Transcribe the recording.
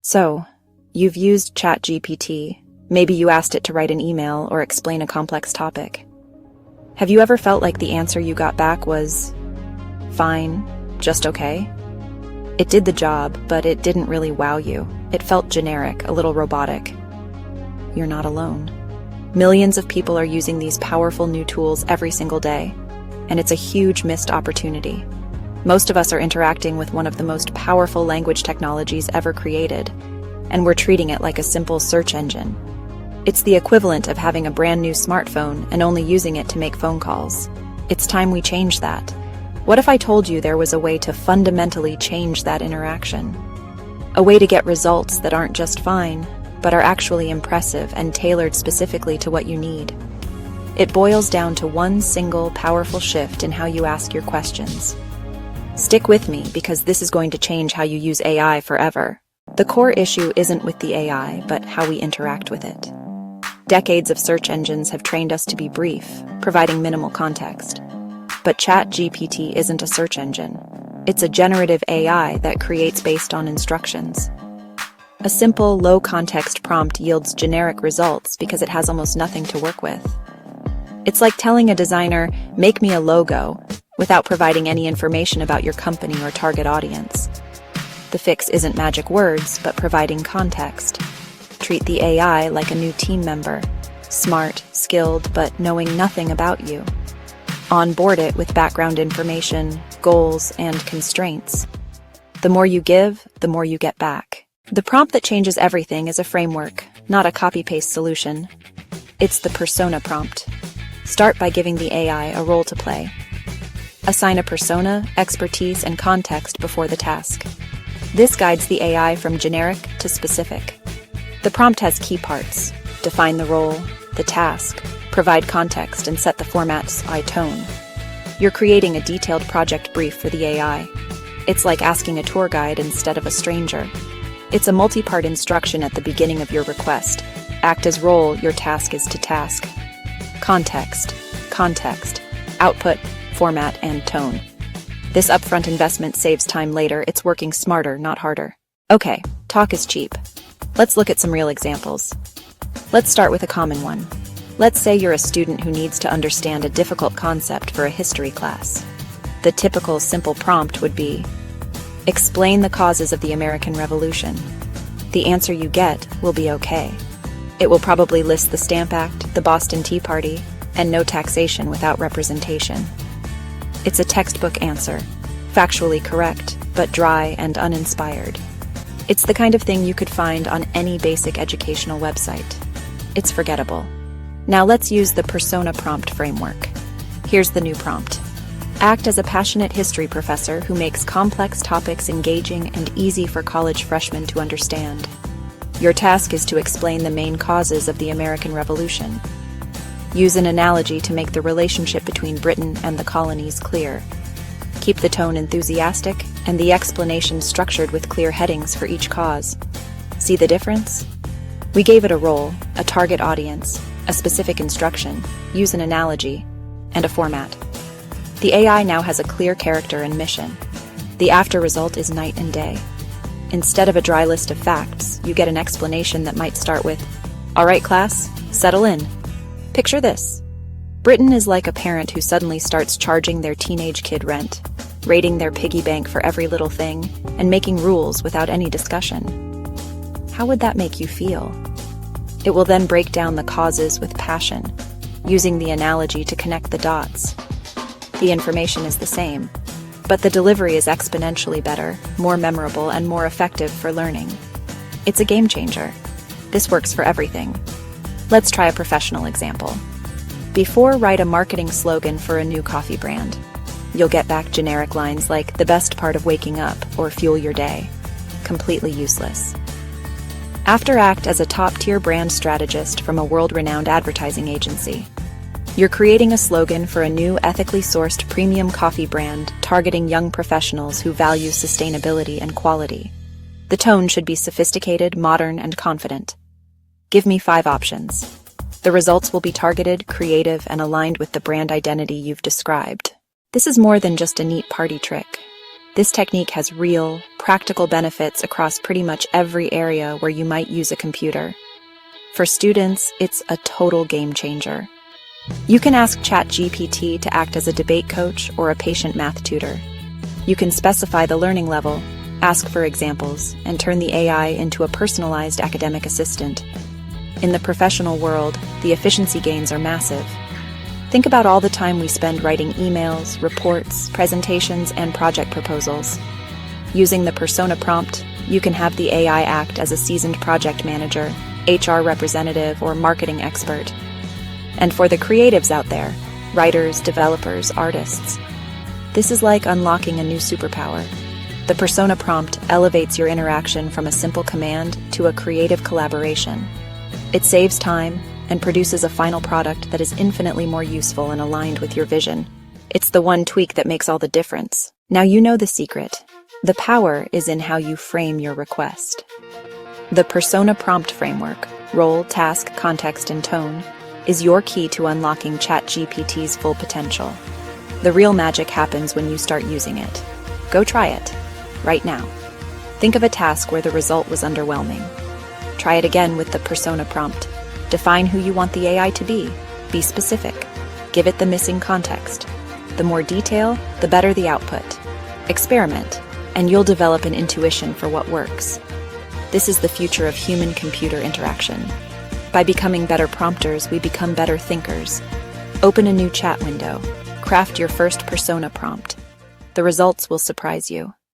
So, you've used ChatGPT. Maybe you asked it to write an email or explain a complex topic. Have you ever felt like the answer you got back was fine, just okay? It did the job, but it didn't really wow you. It felt generic, a little robotic. You're not alone. Millions of people are using these powerful new tools every single day, and it's a huge missed opportunity. Most of us are interacting with one of the most powerful language technologies ever created, and we're treating it like a simple search engine. It's the equivalent of having a brand new smartphone and only using it to make phone calls. It's time we change that. What if I told you there was a way to fundamentally change that interaction? A way to get results that aren't just fine, but are actually impressive and tailored specifically to what you need. It boils down to one single powerful shift in how you ask your questions. Stick with me because this is going to change how you use AI forever. The core issue isn't with the AI, but how we interact with it. Decades of search engines have trained us to be brief, providing minimal context. But ChatGPT isn't a search engine. It's a generative AI that creates based on instructions. A simple, low-context prompt yields generic results because it has almost nothing to work with. It's like telling a designer, "Make me a logo," without providing any information about your company or target audience. The fix isn't magic words, but providing context. Treat the AI like a new team member, smart, skilled, but knowing nothing about you. Onboard it with background information, goals, and constraints. The more you give, the more you get back. The prompt that changes everything is a framework, not a copy-paste solution. It's the persona prompt. Start by giving the AI a role to play. Assign a persona, expertise, and context before the task. This guides the AI from generic to specific. The prompt has key parts: define the role, the task, provide context, and set the format's ATony. You're creating a detailed project brief for the AI. It's like asking a tour guide instead of a stranger. It's a multi-part instruction at the beginning of your request. Act as role, your task is to task. Context, output, format, and tone. This upfront investment saves time later. It's working smarter, not harder. Okay, talk is cheap. Let's look at some real examples. Let's start with a common one. Let's say you're a student who needs to understand a difficult concept for a history class. The typical simple prompt would be, explain the causes of the American Revolution. The answer you get will be okay. It will probably list the Stamp Act, the Boston Tea Party, and no taxation without representation. It's a textbook answer, factually correct, but dry and uninspired. It's the kind of thing you could find on any basic educational website. It's forgettable. Now let's use the persona prompt framework. Here's the new prompt. Act as a passionate history professor who makes complex topics engaging and easy for college freshmen to understand. Your task is to explain the main causes of the American Revolution. Use an analogy to make the relationship between Britain and the colonies clear. Keep the tone enthusiastic and the explanation structured with clear headings for each cause. See the difference? We gave it a role, a target audience, a specific instruction, use an analogy, and a format. The AI now has a clear character and mission. The after result is night and day. Instead of a dry list of facts, you get an explanation that might start with, "All right, class, settle in. Picture this. Britain is like a parent who suddenly starts charging their teenage kid rent, raiding their piggy bank for every little thing, and making rules without any discussion. How would that make you feel?" It will then break down the causes with passion, using the analogy to connect the dots. The information is the same, but the delivery is exponentially better, more memorable, and more effective for learning. It's a game changer. This works for everything. Let's try a professional example. Before, write a marketing slogan for a new coffee brand. You'll get back generic lines like "the best part of waking up" or "fuel your day." Completely useless. After, act as a top-tier brand strategist from a world-renowned advertising agency. You're creating a slogan for a new ethically sourced premium coffee brand targeting young professionals who value sustainability and quality. The tone should be sophisticated, modern, and confident. Give me 5 options. The results will be targeted, creative, and aligned with the brand identity you've described. This is more than just a neat party trick. This technique has real, practical benefits across pretty much every area where you might use a computer. For students, it's a total game changer. You can ask ChatGPT to act as a debate coach or a patient math tutor. You can specify the learning level, ask for examples, and turn the AI into a personalized academic assistant. In the professional world, the efficiency gains are massive. Think about all the time we spend writing emails, reports, presentations, and project proposals. Using the persona prompt, you can have the AI act as a seasoned project manager, HR representative, or marketing expert. And for the creatives out there, writers, developers, artists, this is like unlocking a new superpower. The persona prompt elevates your interaction from a simple command to a creative collaboration. It saves time and produces a final product that is infinitely more useful and aligned with your vision. It's the one tweak that makes all the difference. Now you know the secret. The power is in how you frame your request. The persona prompt framework, role, task, context, and tone, is your key to unlocking ChatGPT's full potential. The real magic happens when you start using it. Go try it, right now. Think of a task where the result was underwhelming. Try it again with the persona prompt. Define who you want the AI to be. Be specific. Give it the missing context. The more detail, the better the output. Experiment, and you'll develop an intuition for what works. This is the future of human-computer interaction. By becoming better prompters, we become better thinkers. Open a new chat window. Craft your first persona prompt. The results will surprise you.